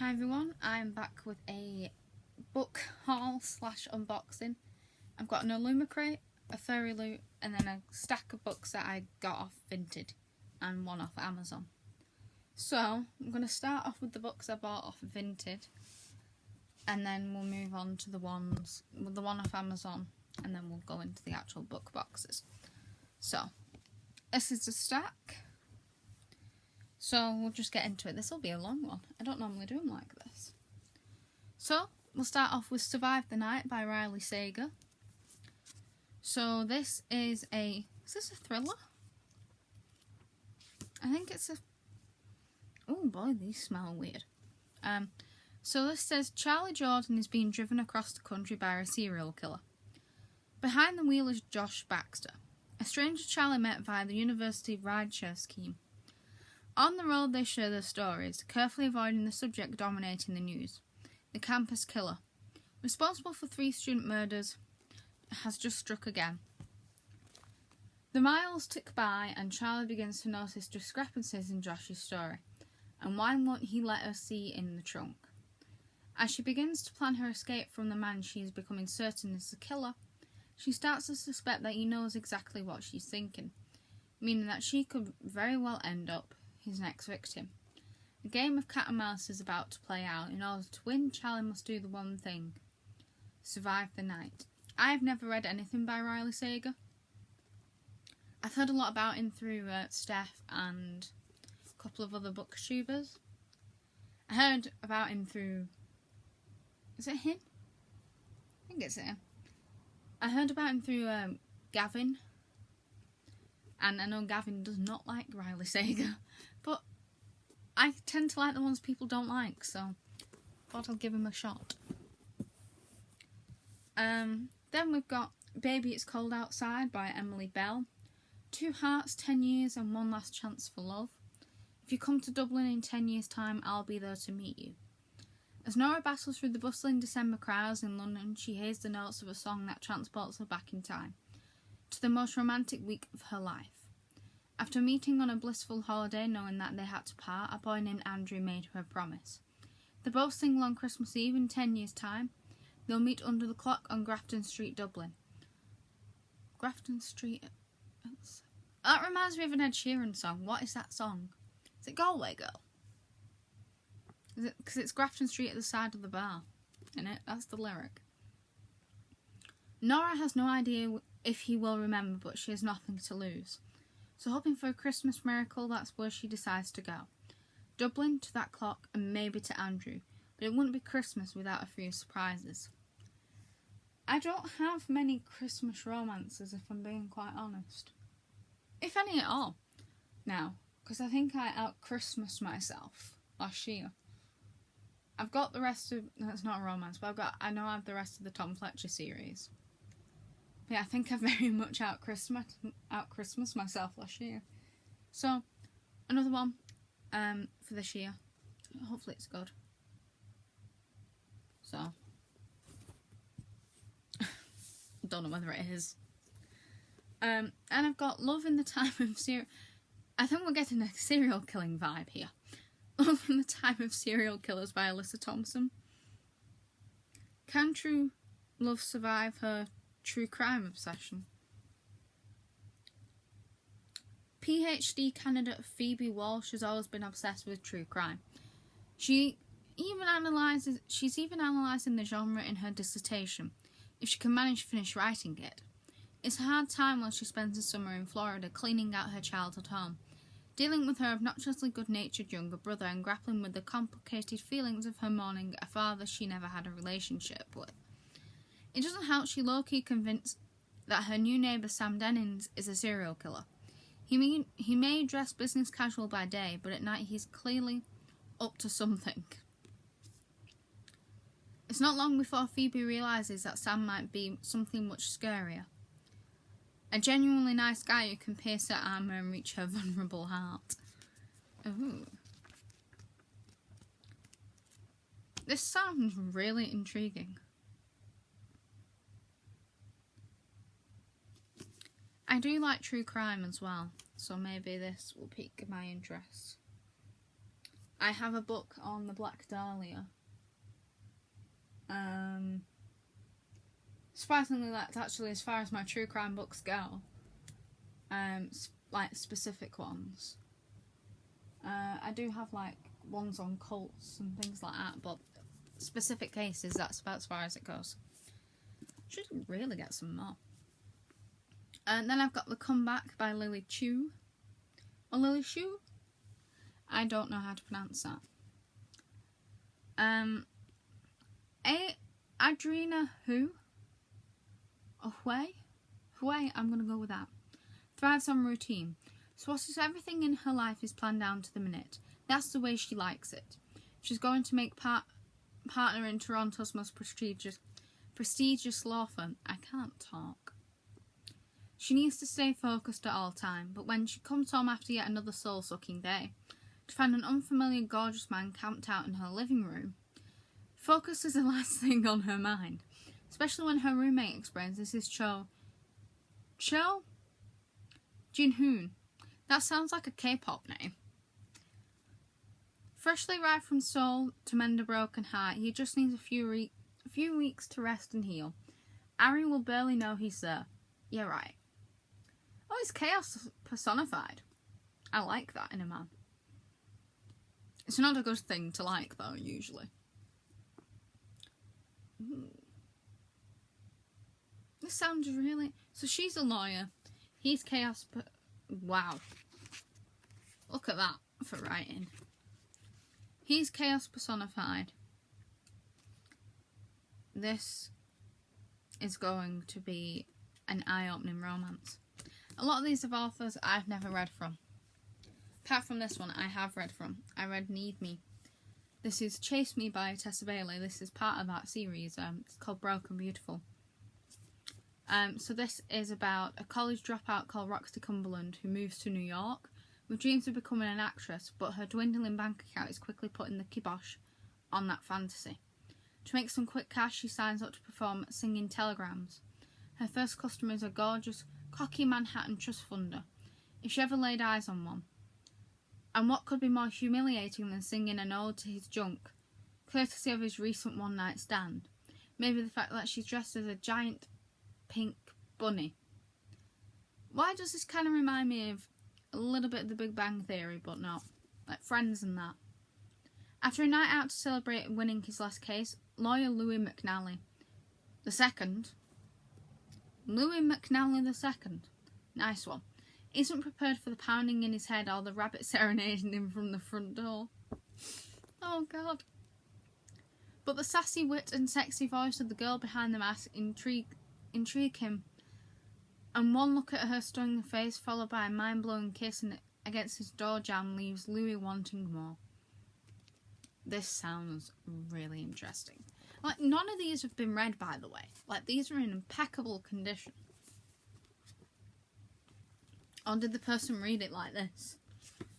Hi everyone, I'm back with a book haul slash unboxing. I've got an Illumicrate, a Fairy Loot, and then a stack of books that I got off Vinted and one off Amazon. So I'm going to start off with the books I bought off Vinted, and then we'll move on to the one off Amazon, and then we'll go into the actual book boxes. So this is the stack. So we'll just get into it. This will be a long one. I don't normally do them like this. So we'll start off with Survive the Night by Riley Sager. So this is this a thriller? I think it's a... Oh boy, these smell weird. So this says, Charlie Jordan is being driven across the country by a serial killer. Behind the wheel is Josh Baxter, a stranger Charlie met via the university rideshare scheme. On the road they share their stories, carefully avoiding the subject dominating the news. The campus killer, responsible for 3 student murders, has just struck again. The miles tick by and Charlie begins to notice discrepancies in Josh's story, and why won't he let her see in the trunk? As she begins to plan her escape from the man she is becoming certain is the killer, she starts to suspect that he knows exactly what she's thinking, meaning that she could very well end up his next victim. A game of cat and mouse is about to play out. In order to win, Charlie must do the one thing: survive the night. I've never read anything by Riley Sager. I've heard a lot about him through Steph and a couple of other booktubers. I heard about him through... Is it him? I think it's him. I heard about him through Gavin. And I know Gavin does not like Riley Sager, but I tend to like the ones people don't like, so I thought I'll give him a shot. Then we've got Baby It's Cold Outside by Emily Bell. 2 hearts, 10 years and one last chance for love. If you come to Dublin in 10 years' time, I'll be there to meet you. As Nora battles through the bustling December crowds in London, she hears the notes of a song that transports her back in time, to the most romantic week of her life. After meeting on a blissful holiday, knowing that they had to part, a boy named Andrew made her a promise. They both sing on Christmas Eve in 10 years' time. They'll meet under the clock on Grafton Street, Dublin. Grafton Street... That reminds me of an Ed Sheeran song. What is that song? Is it Galway Girl? Is it? Because it's Grafton Street at the side of the bar. In it, that's the lyric. Nora has no idea if he will remember, but she has nothing to lose. So hoping for a Christmas miracle, that's where she decides to go. Dublin, to that clock, and maybe to Andrew. But it wouldn't be Christmas without a few surprises. I don't have many Christmas romances, if I'm being quite honest. If any at all. Now, because I think I out-Christmased myself last year. I've got the rest of... That's not a romance, but I know I have the rest of the Tom Fletcher series. But yeah, I think I very much out-Christmased myself last year. So, another one for this year. Hopefully it's good. So, don't know whether it is. And I've got Love in the Time of Serial... I think we're getting a serial killing vibe here. Love in the Time of Serial Killers by Alyssa Thompson. Can true love survive her true crime obsession? PhD candidate Phoebe Walsh has always been obsessed with true crime. She's even analysing the genre in her dissertation, if she can manage to finish writing it. It's a hard time while she spends the summer in Florida cleaning out her childhood home, dealing with her obnoxiously good-natured younger brother and grappling with the complicated feelings of her mourning a father she never had a relationship with. It doesn't help she low-key convinced that her new neighbour Sam Dennings is a serial killer. He may dress business casual by day, but at night he's clearly up to something. It's not long before Phoebe realises that Sam might be something much scarier. A genuinely nice guy who can pierce her armour and reach her vulnerable heart. Ooh. This sounds really intriguing. I do like true crime as well, so maybe this will pique my interest. I have a book on the Black Dahlia. Surprisingly, that's actually as far as my true crime books go. Like specific ones. I do have like ones on cults and things like that, but specific cases, that's about as far as it goes. Should really get some more. And then I've got The Comeback by Lily Chu. Or Lily Shu? I don't know how to pronounce that. Adrina Hu? Or Hui, I'm going to go with that. Thrives on routine. So everything in her life is planned down to the minute. That's the way she likes it. She's going to make partner in Toronto's most prestigious law firm. I can't talk. She needs to stay focused at all time, but when she comes home after yet another soul-sucking day, to find an unfamiliar gorgeous man camped out in her living room, focus is the last thing on her mind, especially when her roommate explains this is Cho Jin-hoon. That sounds like a K-pop name. Freshly arrived from Seoul to mend a broken heart, he just needs a few weeks to rest and heal. Ari will barely know he's there. Yeah, right. Oh, it's chaos personified. I like that in a man. It's not a good thing to like, though, usually. Ooh. This sounds really... So she's a lawyer. He's chaos... Wow. Look at that for writing. He's chaos personified. This is going to be an eye-opening romance. A lot of these are authors I've never read from. Apart from this one, I have read from. I read Need Me. This is Chase Me by Tessa Bailey. This is part of that series. It's called Broken Beautiful. So this is about a college dropout called Roxy Cumberland who moves to New York with dreams of becoming an actress, but her dwindling bank account is quickly putting the kibosh on that fantasy. To make some quick cash, she signs up to perform Singing Telegrams. Her first customer is a gorgeous, cocky Manhattan trust funder, if she ever laid eyes on one. And what could be more humiliating than singing an ode to his junk, courtesy of his recent one-night stand? Maybe the fact that she's dressed as a giant pink bunny. Why does this kind of remind me of a little bit of The Big Bang Theory, but not? Like Friends and that. After a night out to celebrate winning his last case, lawyer Louis McNally II, nice one, isn't prepared for the pounding in his head or the rabbit serenading him from the front door. Oh God. But the sassy wit and sexy voice of the girl behind the mask intrigue him, and one look at her stunning face followed by a mind-blowing kiss against his door jamb leaves Louis wanting more. This sounds really interesting. Like, none of these have been read, by the way. Like, these are in impeccable condition. Or did the person read it like this?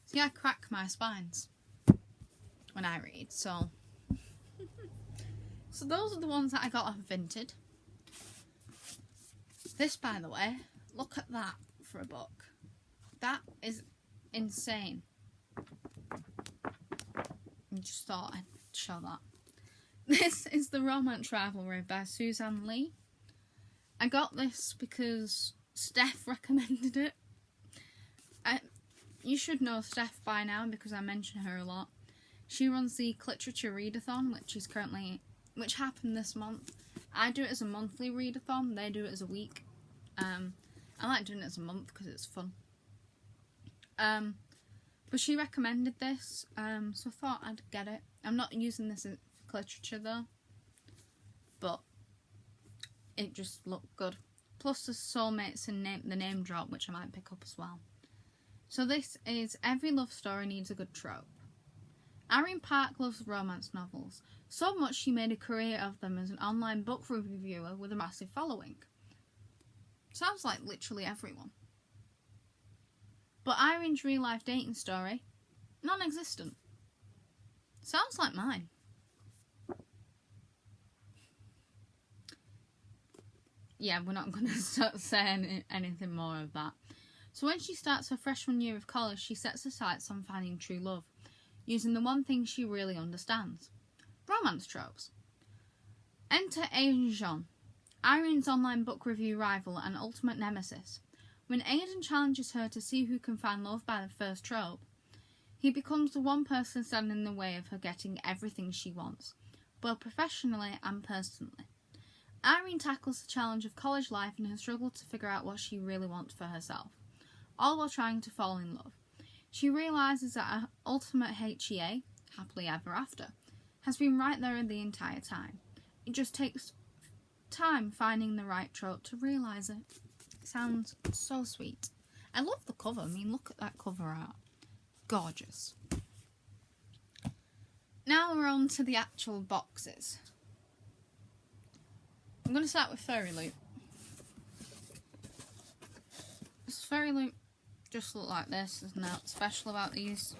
See, I crack my spines when I read, so... So those are the ones that I got off Vinted. This, by the way, look at that for a book. That is insane. I just thought I'd show that. This is The Romance Rivalry by Suzanne Lee. I got this because Steph recommended it. You should know Steph by now because I mention her a lot. She runs the Cliterature Readathon, which happened this month. I do it as a monthly readathon, they do it as a week. I like doing it as a month because it's fun. But she recommended this, so I thought I'd get it. I'm not using this for literature though, but it just looked good. Plus the soulmates and the name drop, which I might pick up as well. So this is Every Love Story Needs a Good Trope. Irene Park loves romance novels, so much she made a career of them as an online book reviewer with a massive following. Sounds like literally everyone. But Irene's real-life dating story, non-existent. Sounds like mine. Yeah, we're not going to say anything more of that. So when she starts her freshman year of college, she sets her sights on finding true love. using the one thing she really understands: romance tropes. Enter Aiden Jean, Irene's online book review rival and ultimate nemesis. When Aiden challenges her to see who can find love by the first trope, he becomes the one person standing in the way of her getting everything she wants, both professionally and personally. Irene tackles the challenge of college life and her struggle to figure out what she really wants for herself, all while trying to fall in love. She realises that her ultimate HEA, happily ever after, has been right there the entire time. It just takes time finding the right trope to realise it. It sounds so sweet. I love the cover. I mean, look at that cover art. Gorgeous. Now we're on to the actual boxes. I'm going to start with Fairy Loot. This Fairy Loot just look like this. There's nothing special about these.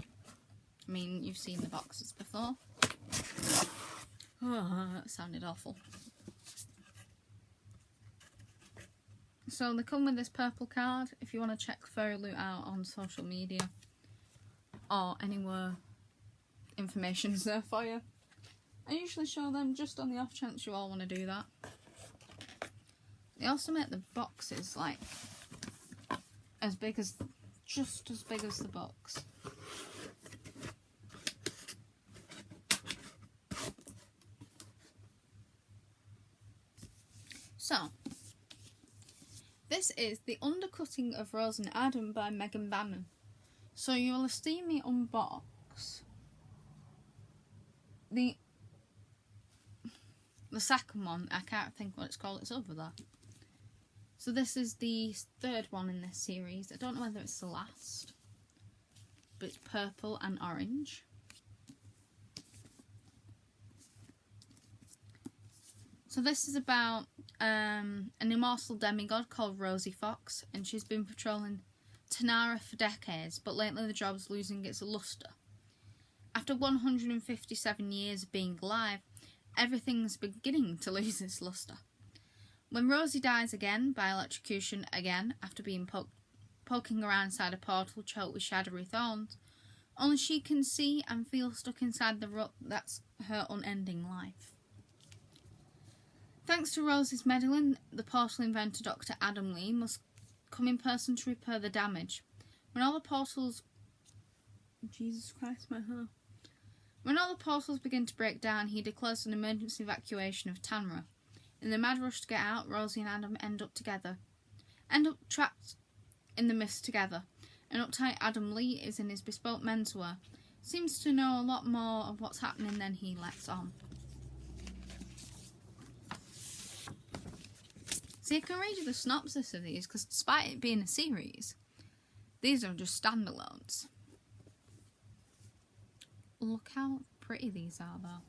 I mean, you've seen the boxes before. Oh, that sounded awful. So they come with this purple card if you want to check Fairy Loot out on social media or anywhere information's there for you. I usually show them just on the off chance you all want to do that. They also make the boxes like just as big as the box. So, this is The Undercutting of Rose and Adam by Megan Bannon. So you will have seen me unbox the second one. I can't think what it's called. It's over there. So this is the third one in this series. I don't know whether it's the last, but it's purple and orange. So this is about an immortal demigod called Rosie Fox, and she's been patrolling Tanara for decades, but lately the job's losing its luster. After 157 years of being alive, everything's beginning to lose its luster. When Rosie dies again, by electrocution again, after being poking around inside a portal choked with shadowy thorns, only she can see and feel stuck inside the rut that's her unending life. Thanks to Rosie's meddling, the portal inventor Dr. Adam Lee must come in person to repair the damage. When all the portals... Jesus Christ, my hair. When all the portals begin to break down, he declares an emergency evacuation of Tanra. In the mad rush to get out, Rosie and Adam end up trapped in the mist together. An uptight Adam Lee is in his bespoke menswear. Seems to know a lot more of what's happening than he lets on. See, I can read you the synopsis of these, because despite it being a series, these are just standalones. Look how pretty these are, though.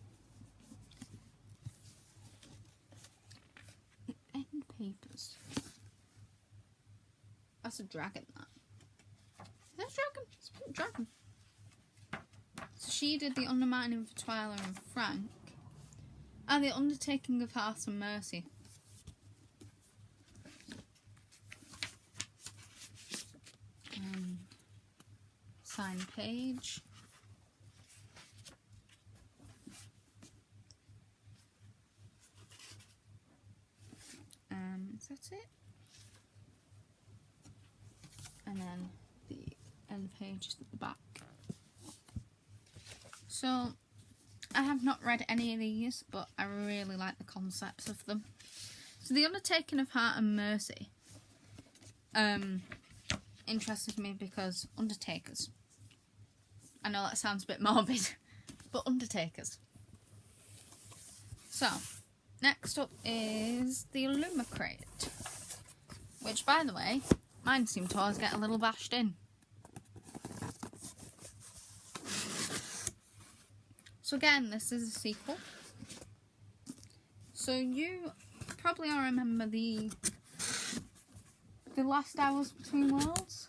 The end papers. That's a dragon, that. Is that a dragon? It's a dragon. So she did The Undermining of Twyla and Frank. And The Undertaking of Heart and Mercy. Signed page. Is that it? And then the end page is at the back. So, I have not read any of these, but I really like the concepts of them. So, The Undertaking of Heart and Mercy interested me because undertakers. I know that sounds a bit morbid, but undertakers. So, next up is the Illumicrate, which, by the way, mine seem to always get a little bashed in. So again, this is a sequel. So you probably all remember the Last Hours Between Worlds.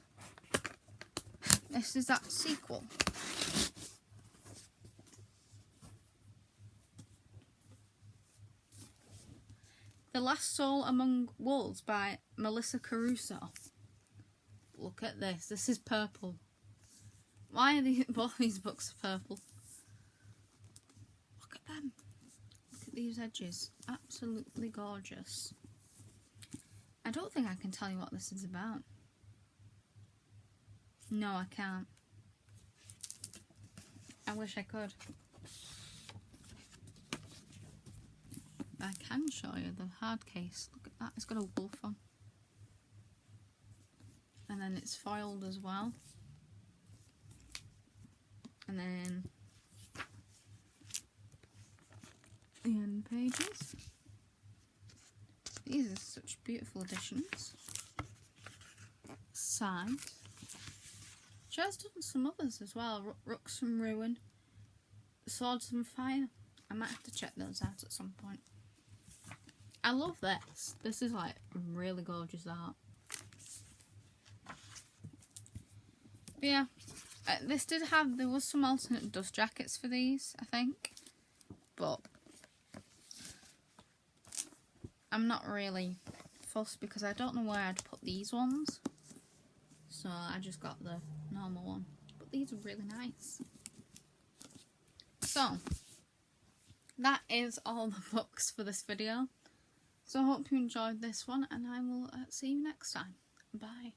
This is that sequel. The Last Soul Among Wolves by Melissa Caruso. Look at this. This is purple. Why are both these books purple? Look at them. Look at these edges. Absolutely gorgeous. I don't think I can tell you what this is about. No, I can't. I wish I could. I can show you the hard case. Look at that, it's got a wolf on. And then it's foiled as well. And then the end pages. These are such beautiful editions. Signed. She has done some others as well. Rooks from Ruin, Swords and Fire. I might have to check those out at some point. I love this. This is like really gorgeous art. But yeah, there was some alternate dust jackets for these, I think. But I'm not really fussed because I don't know where I'd put these ones. So I just got the normal one. But these are really nice. So, that is all the books for this video. So I hope you enjoyed this one, and I will see you next time. Bye.